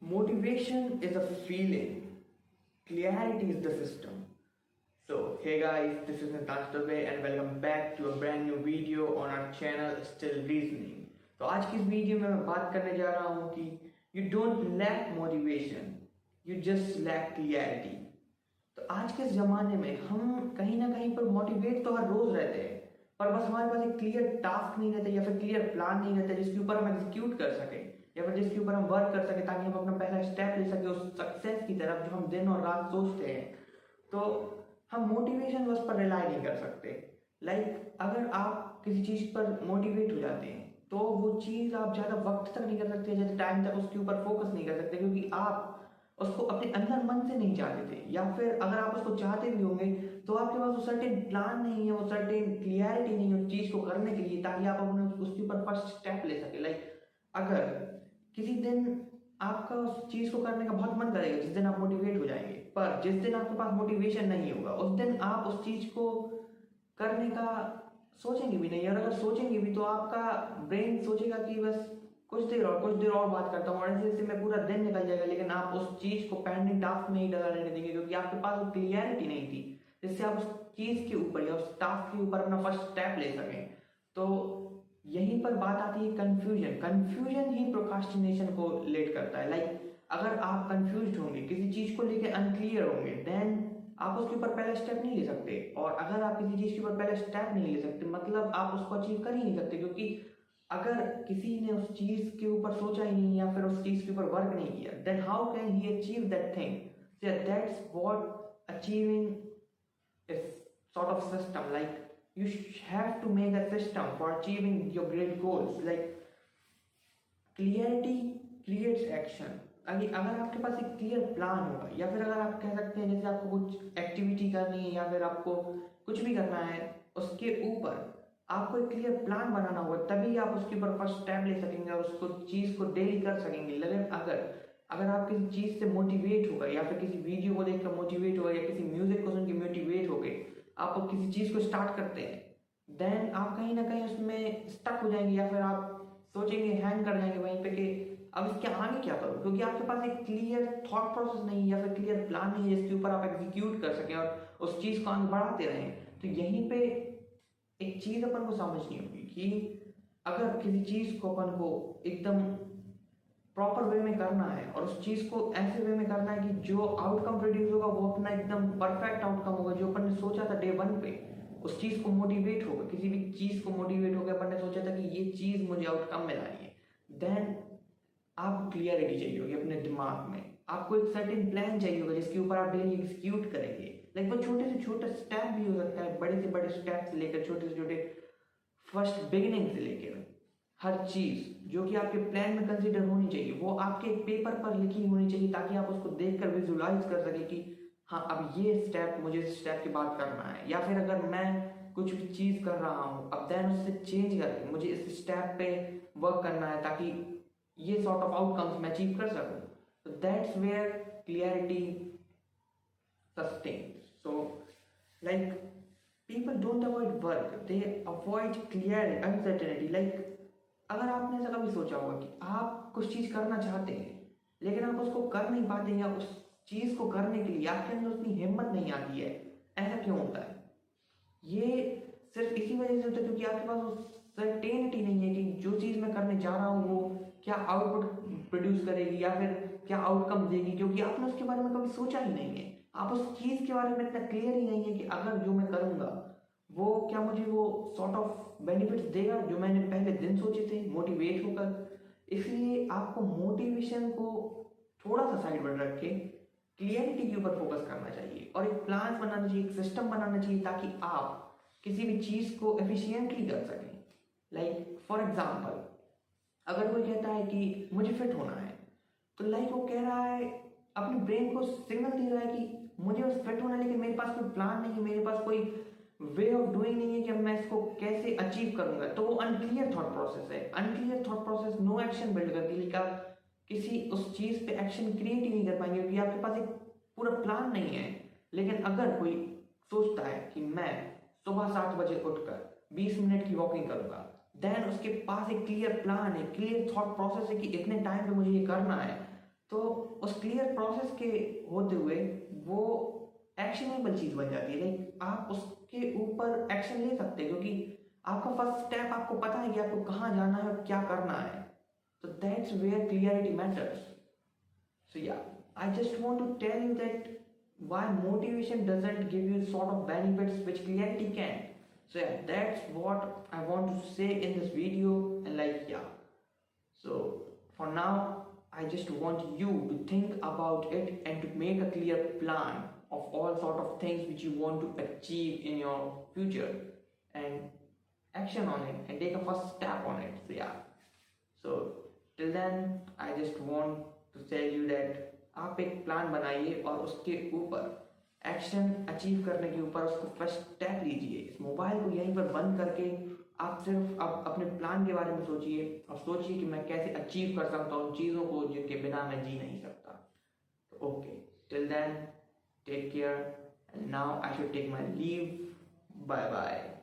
Motivation is a feeling, clarity is the system. So, hey guys, this is Nitansh Dubey and welcome back to a brand new video on our channel Still Reasoning. तो आज की इस video में मैं बात करने जा रहा हूँ कि you don't lack motivation, you just lack clarity. तो आज के ज़माने में हम कहीं ना कहीं पर मोटिवेट तो हर रोज रहते हैं, पर बस हमारे पास एक क्लियर टास्क नहीं रहता या फिर क्लियर प्लान नहीं रहता जिसके ऊपर हम एग्जीक्यूट कर सकें या फिर जिसके ऊपर हम वर्क कर सकें ताकि हम अपना पहला स्टेप ले सके उस सक्सेस की तरफ जो हम दिन और रात सोचते हैं। तो हम मोटिवेशन बस पर रिलाई नहीं कर सकते। अगर आप किसी चीज़ पर मोटिवेट हो जाते हैं तो वो चीज़ आप ज़्यादा वक्त तक नहीं कर सकते, ज़्यादा टाइम तक उसके ऊपर फोकस नहीं कर सकते क्योंकि आप उसको अपने अंदर मन से नहीं चाहते थे, या फिर अगर आप उसको चाहते भी होंगे तो आपके पास वो सर्टेन प्लान नहीं है, वो सर्टेन क्लियरिटी नहीं है उस चीज़ को करने के लिए ताकि आप अपने उसके ऊपर फर्स्ट स्टेप ले सके। अगर किसी दिन आपका उस चीज़ को करने का बहुत मन करेगा जिस दिन आप मोटिवेट हो जाएंगे, पर जिस दिन आपके पास मोटिवेशन नहीं होगा उस दिन आप उस चीज़ को करने का सोचेंगे भी नहीं, और अगर सोचेंगे भी तो आपका ब्रेन सोचेगा कि बस कुछ देर और बात करता हूँ और ऐसे में पूरा दिन निकल जाएगा, लेकिन आप उस चीज़ को पेंडिंग टास्क में ही डला रहने देंगे क्योंकि आपके पास वो क्लियरिटी नहीं थी जिससे आप उस चीज़ के ऊपर या उस टास्क के ऊपर अपना फर्स्ट स्टेप ले सकें। तो यहीं पर बात आती है कंफ्यूजन ही प्रोक्रास्टिनेशन को लेट करता है। अगर आप कंफ्यूज होंगे, किसी चीज़ को लेके अनक्लियर होंगे, देन आप उसके ऊपर पहला स्टेप नहीं ले सकते, और अगर आप किसी चीज़ के ऊपर पहला स्टेप नहीं ले सकते मतलब आप उसको अचीव कर ही नहीं सकते क्योंकि अगर किसी ने उस चीज के ऊपर सोचा ही नहीं या फिर उस चीज के ऊपर वर्क नहीं किया, then how can he achieve that thing? That's what achieving is sort of system. You have to make a system for achieving your great goals. Clarity creates action. अगर आपके पास एक क्लियर प्लान होगा, या फिर अगर आप कह सकते हैं जैसे आपको कुछ एक्टिविटी करनी है या फिर आपको कुछ भी करना है, उसके ऊपर आपको एक क्लियर प्लान बनाना होगा, तभी आप उसके ऊपर फर्स्ट स्टेप ले सकेंगे और उसको चीज़ को डेली कर सकेंगे। लेकिन अगर आप किसी चीज़ से मोटिवेट हो गए या फिर किसी वीडियो को देखकर मोटिवेट हो गए या किसी म्यूजिक को सुन के मोटिवेट हो गए, आप किसी चीज़ को स्टार्ट करते हैं, देन आप कहीं ना कहीं उसमें स्टक हो जाएंगे या फिर आप सोचेंगे, हैंग कर जाएंगे वहीं पे कि अब इसके आगे क्या करूं, क्योंकि आपके पास एक क्लियर थॉट प्रोसेस नहीं है या फिर क्लियर प्लान नहीं है जिसके ऊपर आप एग्जीक्यूट कर सकें और उस चीज़ को आगे बढ़ाते रहें। तो यहीं पे एक चीज अपन को समझनी होगी कि अगर किसी चीज को अपन को एकदम प्रॉपर वे में करना है और उस चीज को ऐसे वे में करना है कि जो आउटकम प्रोड्यूस होगा वो अपना एकदम परफेक्ट आउटकम होगा जो अपन ने सोचा था डे वन पे, उस चीज को मोटिवेट होगा, किसी भी चीज को मोटिवेट होकर अपन ने सोचा था कि ये चीज मुझे आउटकम में लानी है, देन आपको क्लियरिटी चाहिए होगी अपने दिमाग में, आपको एक सर्टेन प्लान चाहिए होगा जिसके ऊपर आप डेली एग्जीक्यूट करेंगे। वो छोटे से छोटा स्टेप भी हो सकता है, बड़े से बड़े स्टेप से लेकर छोटे से छोटे फर्स्ट बिगिनिंग से लेकर हर चीज जो कि आपके प्लान में कंसीडर होनी चाहिए वो आपके एक पेपर पर लिखी होनी चाहिए ताकि आप उसको देखकर विजुलाइज कर सके कि हाँ अब ये स्टेप मुझे इस स्टेप के बाद करना है, या फिर अगर मैं कुछ भी चीज कर रहा हूँ अब देन उससे चेंज करके मुझे इस स्टेप पे वर्क करना है ताकि ये सॉर्ट ऑफ आउटकम्स मैं अचीव कर सकूं। तो that's where clarity sustained. So, people don't avoid work, they avoid clear uncertainty. अगर आपने ऐसा कभी सोचा होगा कि आप कुछ चीज करना चाहते हैं लेकिन आप उसको कर नहीं पाते या उस चीज को करने के लिए आपके अंदर उतनी हिम्मत नहीं आती है, ऐसा क्यों होता है? ये सिर्फ इसी वजह से होता है क्योंकि आपके पास वो सर्टेनिटी नहीं है कि जो चीज मैं करने जा रहा हूँ वो क्या आउटपुट प्रोड्यूस करेगी या फिर क्या आउटकम देगी, क्योंकि आपने उसके बारे में कभी सोचा ही नहीं है। आप उस चीज के बारे में इतना क्लियर ही नहीं है कि अगर जो मैं करूंगा वो क्या मुझे वो सॉर्ट ऑफ बेनिफिट्स देगा जो मैंने पहले दिन सोचे थे मोटिवेट होकर। इसलिए आपको मोटिवेशन को थोड़ा सा साइड पर रख के क्लियरिटी के ऊपर फोकस करना चाहिए और एक प्लान बनाना चाहिए, एक सिस्टम बनाना चाहिए ताकि आप किसी भी चीज को एफिशिएंटली कर सकें। फॉर एग्जाम्पल, अगर कोई कहता है कि मुझे फिट होना है तो वो कह रहा है, अपने ब्रेन को सिग्नल दे रहा है कि मुझे बस फिट होना है लेकिन मेरे पास कोई प्लान नहीं है, मेरे पास कोई वे ऑफ डूइंग नहीं है कि मैं इसको कैसे अचीव करूंगा। तो वो अनक्लियर थॉट प्रोसेस है। Unclear thought process no action build करती है, लेकिन आप किसी उस चीज पे एक्शन क्रिएट ही नहीं कर पाएंगे क्योंकि आपके पास एक पूरा प्लान नहीं है। लेकिन अगर कोई सोचता है कि मैं सुबह 7 बजे उठकर 20 मिनट की वॉकिंग करूंगा, देन उसके पास एक क्लियर प्लान है, क्लियर थॉट प्रोसेस है कि इतने टाइम पे मुझे ये करना है, तो उस क्लियर प्रोसेस के होते हुए वो एक्शनेबल चीज बन जाती है। लाइक आप उसके ऊपर एक्शन ले सकते हैं क्योंकि आपका फर्स्ट स्टेप, आपको पता है कि आपको कहाँ जाना है और क्या करना है। तो that's where clarity matters. So yeah, I just want to tell you that why motivation doesn't give you sort of benefits which clarity can. So yeah, that's what I want to say in this video. And like yeah, so for now I just want you to think about it and to make a clear plan of all sort of things which you want to achieve in your future and action on it and take a first step on it. So yeah, so till then I just want to tell you that आप एक plan बनाइए और उसके ऊपर action achieve करने के ऊपर उसको फर्स्ट स्टेप लीजिए। इस मोबाइल को यहीं पर बंद करके आप सिर्फ आप अपने प्लान के बारे में सोचिए और सोचिए कि मैं कैसे अचीव कर सकता हूँ चीज़ों को जिनके बिना मैं जी नहीं सकता। तो okay, till then take care and now I should take my leave. Bye bye.